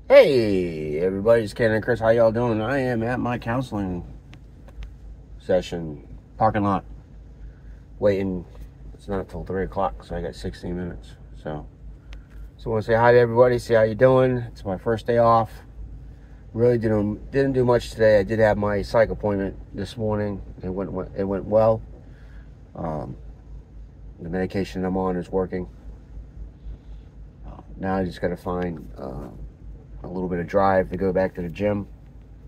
Hey everybody, it's Ken and Chris. How y'all doing? I am at my counseling session parking lot waiting. It's not till 3 o'clock, so I got 16 minutes. So I want to say hi to everybody, see how you doing. It's my first day off. Really didn't do much today. I did have my psych appointment this morning. It went well. The medication I'm on is working. Now I just got to find a little bit of drive to go back to the gym,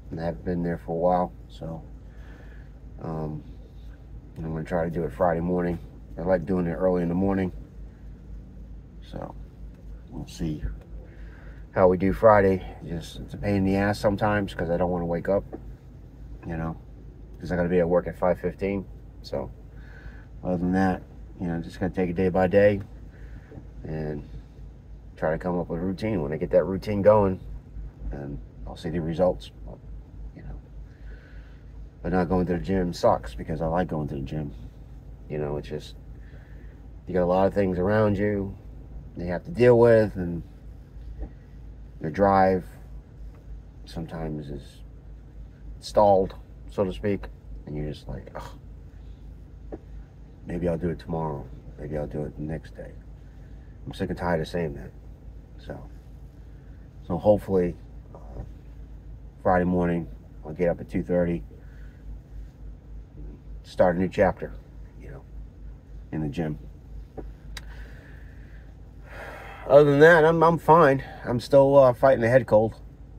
and I haven't been there for a while, so I'm going to try to do it Friday morning. I like doing it early in the morning, so we'll see how we do Friday. It's a pain in the ass sometimes because I don't want to wake up, because I got to be at work at 5:15. So other than that, just going to take it day by day and try to come up with a routine. When I get that routine going, and I'll see the results. But not going to the gym sucks because I like going to the gym. It's just, you got a lot of things around you you have to deal with, and your drive sometimes is stalled, so to speak, and you're just like, ugh, maybe I'll do it tomorrow. Maybe I'll do it the next day. I'm sick and tired of saying that. So hopefully Friday morning I'll get up at 2:30, start a new chapter, in the gym. Other than that, I'm fine. I'm still fighting a head cold.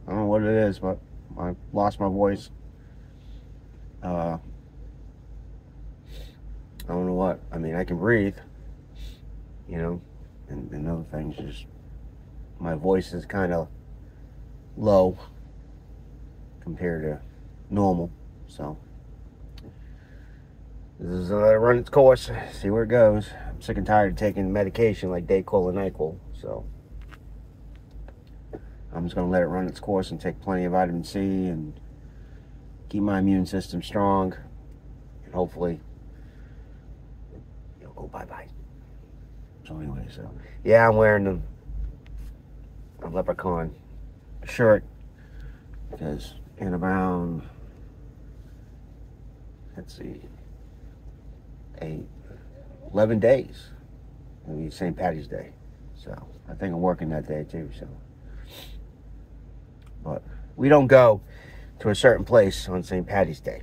I don't know what it is, but I lost my voice. I don't know what. I mean, I can breathe, and other things. Just my voice is kind of low compared to normal. So this is run its course. See where it goes. I'm sick and tired of taking medication like Dayquil and NyQuil. So I'm just gonna let it run its course and take plenty of vitamin C and keep my immune system strong, and hopefully it'll go bye-bye. So anyway, yeah, I'm wearing a leprechaun shirt because in around, let's see, 11 days it'll be St. Patty's Day. So I think I'm working that day too. So, but we don't go to a certain place on St. Patty's Day.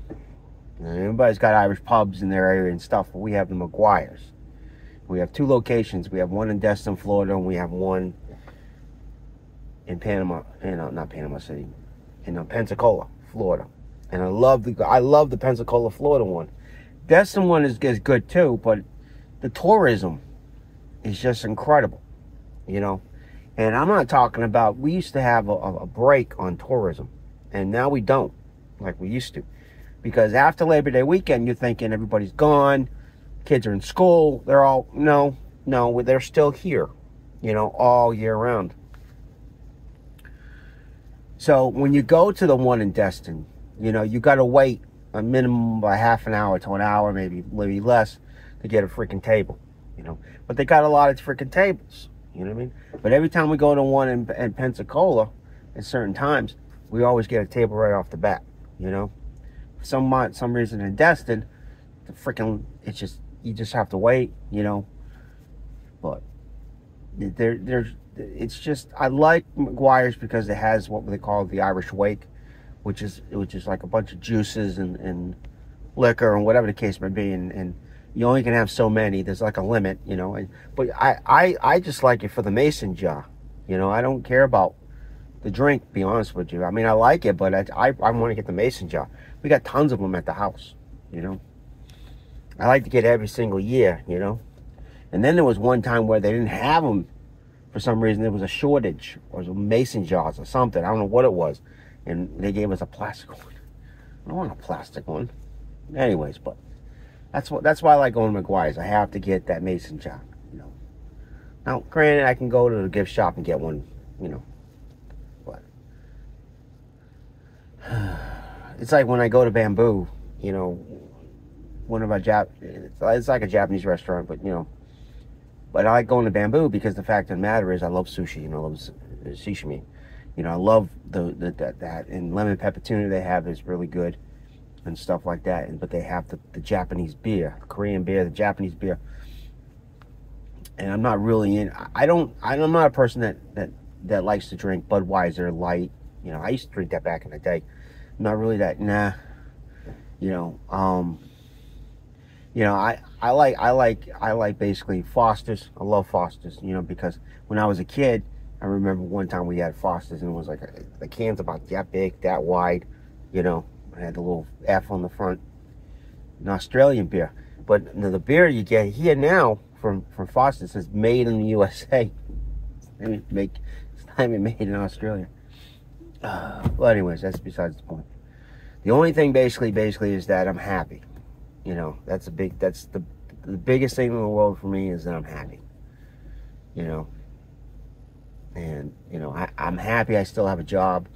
Everybody's got Irish pubs in their area and stuff, but we have the McGuire's. We have two locations. We have one in Destin, Florida, and we have one in Panama, not Panama City, in Pensacola, Florida. And I love the Pensacola, Florida one. Destin one is good too, but the tourism is just incredible, And I'm not talking about, we used to have a break on tourism, and now we don't like we used to. Because after Labor Day weekend, you're thinking everybody's gone, kids are in school, they're all, no, they're still here, all year round. So when you go to the one in Destin, you got to wait a minimum by half an hour to an hour, maybe less, to get a freaking table, But they got a lot of freaking tables, you know what I mean? But every time we go to one in Pensacola, at certain times, we always get a table right off the bat, For some reason in Destin, you just have to wait, But it's just, I like McGuire's because it has what they call the Irish Wake, which is like a bunch of juices and liquor and whatever the case may be, and you only can have so many. There's like a limit, but I just like it for the mason jar, I don't care about the drink, to be honest with you. I mean, I like it, but I want to get the mason jar. We got tons of them at the house, I like to get every single year, And then there was one time where they didn't have them for some reason. There was a shortage, or some mason jars or something. I don't know what it was. And they gave us a plastic one. I don't want a plastic one. Anyways, but that's why I like going to McGuire's. I have to get that mason jar, Now, granted, I can go to the gift shop and get one, But it's like when I go to Bamboo, one of our it's like a Japanese restaurant, but But I like going to Bamboo because the fact of the matter is I love sushi and I love sashimi. You know, I love that and lemon pepper tuna they have is really good and stuff like that. But they have the Japanese beer, the Korean beer, the Japanese beer. And I'm not really in. I'm not a person that likes to drink Budweiser Light. You know, I used to drink that back in the day. I'm not really that. Nah. You know. I like basically Foster's. I love Foster's. You know, because when I was a kid, I remember one time we had Foster's and it was like the can's about that big, that wide. You know, I had the little F on the front. An Australian beer, but the beer you get here now from Foster's is made in the USA. It's not even made in Australia. Well, anyways, that's besides the point. The only thing basically is that I'm happy. You know, that's the biggest thing in the world for me is that I'm happy. You know, and you know I'm happy I still have a job.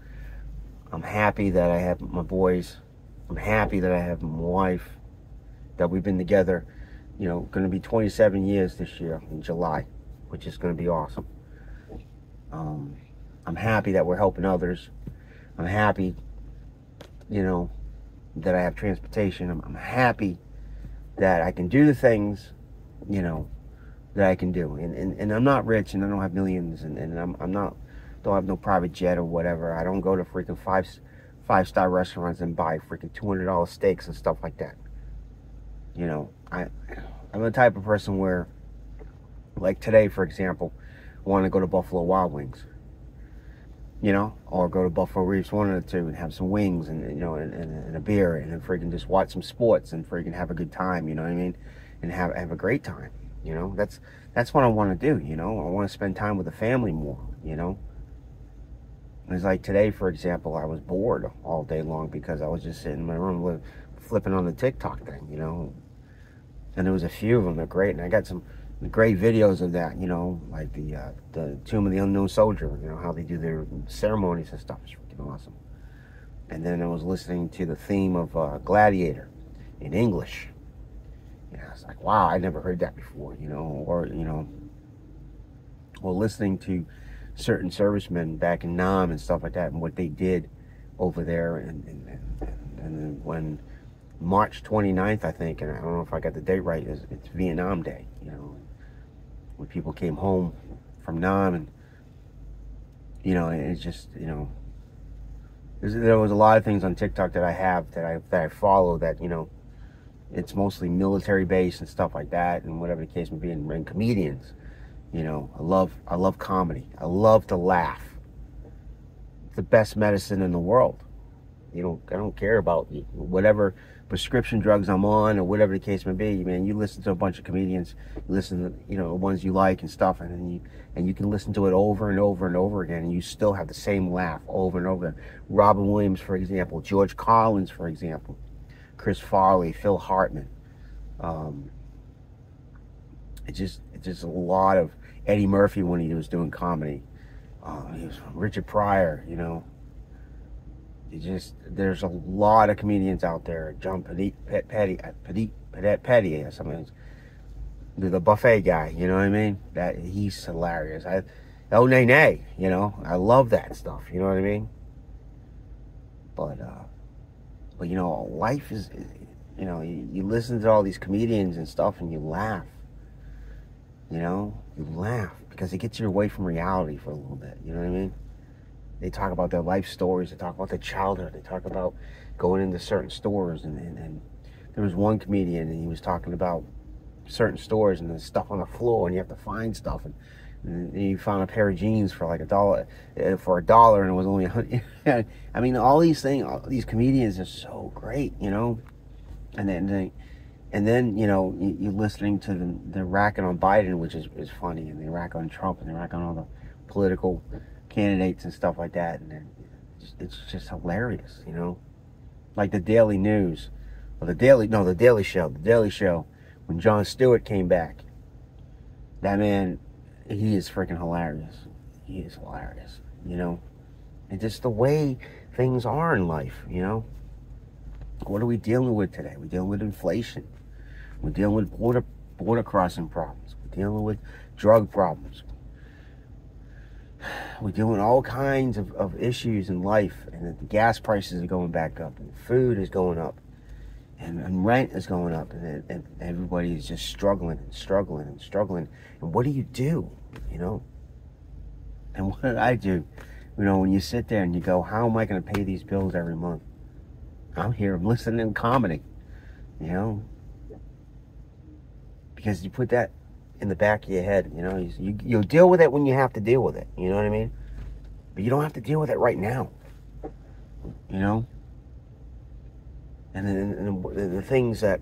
I'm happy that I have my boys. I'm happy that I have my wife. That we've been together, you know, going to be 27 years this year in July, which is going to be awesome. I'm happy that we're helping others. I'm happy, you know, that I have transportation. I'm happy that I can do the things, you know, that I can do. And I'm not rich and I don't have millions and don't have no private jet or whatever. I don't go to freaking five-star restaurants and buy freaking $200 steaks and stuff like that. You know, I'm the type of person where, like today, for example, I want to go to Buffalo Wild Wings, you know, or go to Buffalo Reefs, one of the two, and have some wings and you know, and a beer, and then freaking just watch some sports and freaking have a good time, you know what I mean, and have a great time, you know. That's what I want to do, you know. I want to spend time with the family more, you know. It's like today, for example, I was bored all day long because I was just sitting in my room flipping on the TikTok thing, you know. And there was a few of them that are great, and I got some great videos of that, you know, like the Tomb of the Unknown Soldier, you know, how they do their ceremonies and stuff. It's freaking awesome. And then I was listening to the theme of Gladiator in English. And I was like, wow, I never heard that before, you know, or, you know, or listening to certain servicemen back in Nam and stuff like that and what they did over there. And when March 29th, I think, and I don't know if I got the date right, it's Vietnam Day, you know, when people came home from Nam, and, you know, it's just, you know, there was a lot of things on TikTok that I have, that I follow, that, you know, it's mostly military based and stuff like that, and whatever the case may be, and comedians, you know, I love comedy. I love to laugh. It's the best medicine in the world. I don't care about whatever prescription drugs I'm on or whatever the case may be, man. You listen to a bunch of comedians, you listen to, you know, the ones you like and stuff, and you can listen to it over and over and over again, and you still have the same laugh over and over. Robin Williams, for example, George Collins, for example, Chris Farley, Phil Hartman. It's just a lot of Eddie Murphy when he was doing comedy. He was Richard Pryor, you know. There's a lot of comedians out there. John Petty, or something. The buffet guy, you know what I mean? That he's hilarious. Oh nay nay, you know. I love that stuff, you know what I mean? But you know, life is, you know, you listen to all these comedians and stuff, and you laugh. You know, you laugh because it gets you away from reality for a little bit. You know what I mean? They talk about their life stories. They talk about their childhood. They talk about going into certain stores. And there was one comedian, and he was talking about certain stores and there's stuff on the floor, and you have to find stuff. And you found a pair of jeans for like $1, for $1, and it was only $100. I mean, all these things, all these comedians are so great, you know. And then you know, you're listening to the racking on Biden, which is funny, and they rack on Trump, and they rack on all the political candidates and stuff like that, and it's just hilarious, you know. Like the Daily News, or the Daily Show, when Jon Stewart came back, that man, he is freaking hilarious. He is hilarious, you know. And just the way things are in life, you know. What are we dealing with today? We're dealing with inflation. We're dealing with border crossing problems. We're dealing with drug problems. We're dealing with all kinds of issues in life, and the gas prices are going back up, and food is going up, and rent is going up, and everybody is just struggling and struggling and struggling. And what do? You know? And what did I do? You know, when you sit there and you go, how am I going to pay these bills every month? I'm here, I'm listening to comedy, you know? Because you put that in the back of your head, you know? You'll deal with it when you have to deal with it, you know what I mean? But you don't have to deal with it right now, you know? And then the things that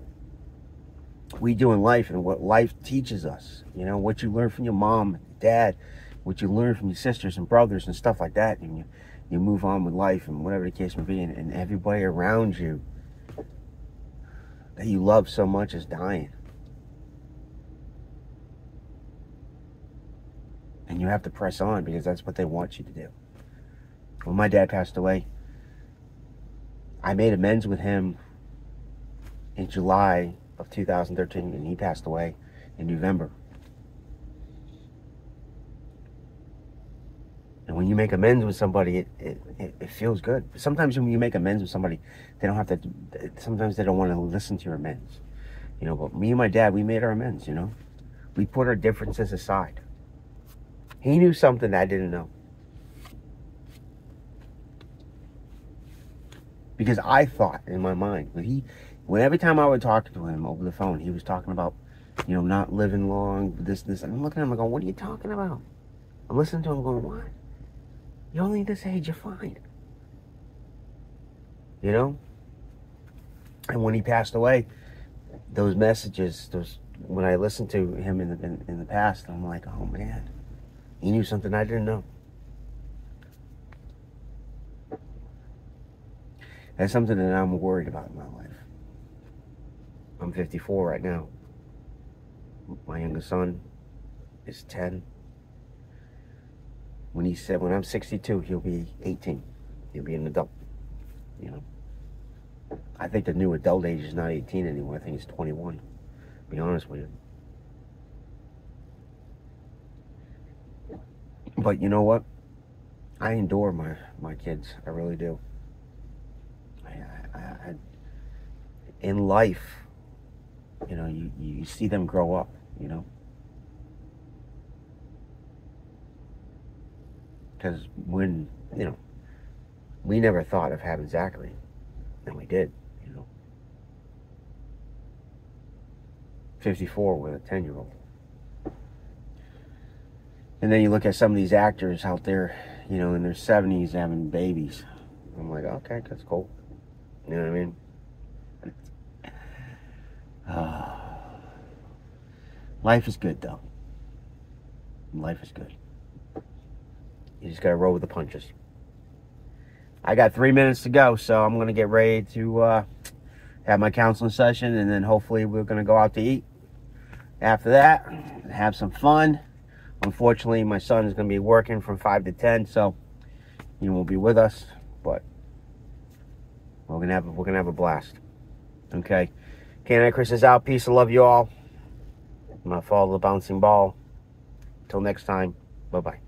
we do in life and what life teaches us, you know, what you learn from your mom, dad, what you learn from your sisters and brothers and stuff like that, and you move on with life and whatever the case may be, and everybody around you that you love so much is dying. And you have to press on because that's what they want you to do. When my dad passed away, I made amends with him in July of 2013, and he passed away in November. And when you make amends with somebody, it feels good. Sometimes when you make amends with somebody, they don't have to, sometimes they don't want to listen to your amends. You know, but me and my dad, we made our amends, you know. We put our differences aside. He knew something that I didn't know. Because I thought in my mind, when every time I would talk to him over the phone, he was talking about, you know, not living long, this. And I'm looking at him, I'm going, what are you talking about? I'm listening to him going, what? You're only this age, you're fine. You know? And when he passed away, those messages, when I listened to him in the past, I'm like, oh man, he knew something I didn't know. That's something that I'm worried about in my life. I'm 54 right now. My youngest son is 10. When I'm 62, he'll be 18. He'll be an adult. You know. I think the new adult age is not 18 anymore. I think it's 21. To be honest with you. But you know what? I adore my kids. I really do. I in life, you know, you see them grow up, you know. Because when, you know, we never thought of having Zachary, and we did, you know. 54 with a 10-year-old. And then you look at some of these actors out there, you know, in their 70s having babies. I'm like, okay, that's cool. You know what I mean? Life is good, though. Life is good. You just gotta roll with the punches. I got 3 minutes to go, so I'm gonna get ready to have my counseling session, and then hopefully we're gonna go out to eat. After that, have some fun. Unfortunately, my son is gonna be working from 5 to 10, so he won't be with us. But we're gonna have a blast. Okay. Canine Chris is out. Peace. I love you all. I'm gonna follow the bouncing ball. Until next time. Bye bye.